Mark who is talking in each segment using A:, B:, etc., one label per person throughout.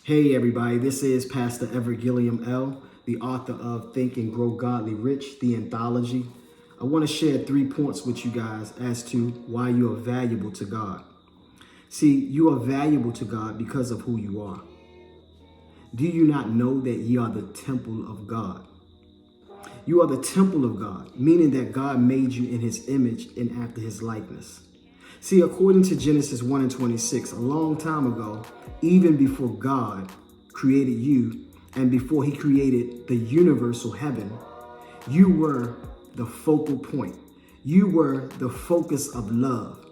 A: Hey everybody, this is Pastor Everett Gilliam L., the author of Think and Grow Godly Rich, the anthology. I want to share 3 points with you guys as to why you are valuable to God. See, you are valuable to God because of who you are. Do you not know that ye are the temple of God? You are the temple of God, meaning that God made you in his image and after his likeness. See, according to Genesis 1 and 26, a long time ago, even before God created you and before he created the universal heaven, you were the focal point. You were the focus of love.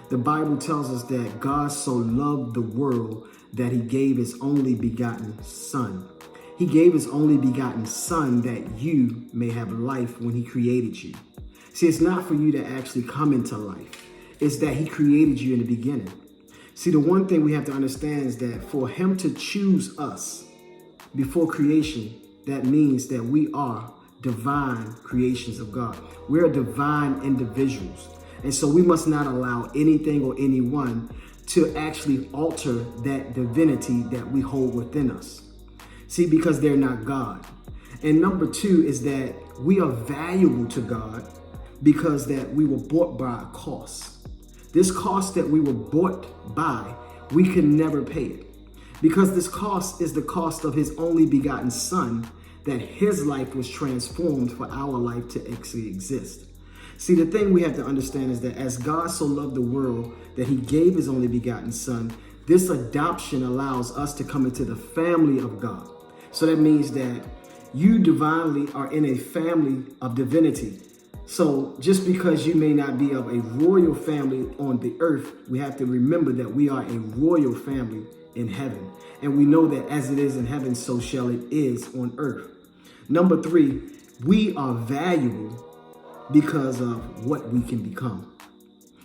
A: The Bible tells us that God so loved the world that he gave his only begotten son. He gave his only begotten son that you may have life when he created you. See, it's not for you to actually come into life. It's that he created you in the beginning. See, the one thing we have to understand is that for him to choose us before creation, that means that we are divine creations of God. We're divine individuals. And so we must not allow anything or anyone to actually alter that divinity that we hold within us. See, because they're not God. And number 2 is that we are valuable to God because that we were bought by a cost. This cost that we were bought by, we can never pay it. Because this cost is the cost of his only begotten son, that his life was transformed for our life to actually exist. See, the thing we have to understand is that as God so loved the world that he gave his only begotten son, this adoption allows us to come into the family of God. So that means that you divinely are in a family of divinity. So just because you may not be of a royal family on the earth, we have to remember that we are a royal family in heaven. And we know that as it is in heaven, so shall it is on earth. Number 3, we are valuable because of what we can become.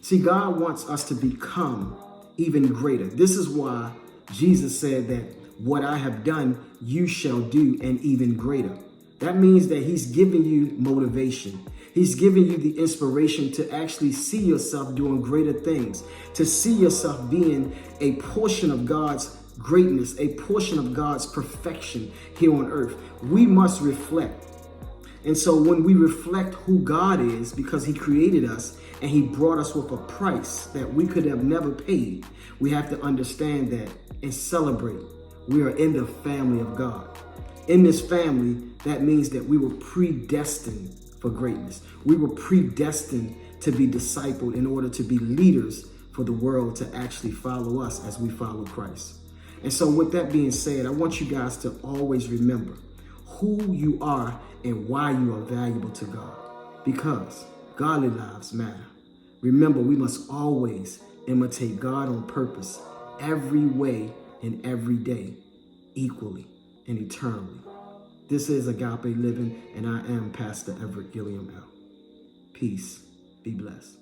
A: See, God wants us to become even greater. This is why Jesus said that what I have done, you shall do, and even greater. That means that he's giving you motivation. He's giving you the inspiration to actually see yourself doing greater things, to see yourself being a portion of God's greatness, a portion of God's perfection here on earth. We must reflect. And so when we reflect who God is, because he created us and he brought us with a price that we could have never paid, we have to understand that and celebrate. We are in the family of God. In this family, that means that we were predestined for greatness. We were predestined to be discipled in order to be leaders for the world to actually follow us as we follow Christ. And so with that being said, I want you guys to always remember who you are and why you are valuable to God, because godly lives matter. Remember, we must always imitate God on purpose, every way and every day, equally and eternally. This is Agape Living, and I am Pastor Everett Gilliam L. Peace. Be blessed.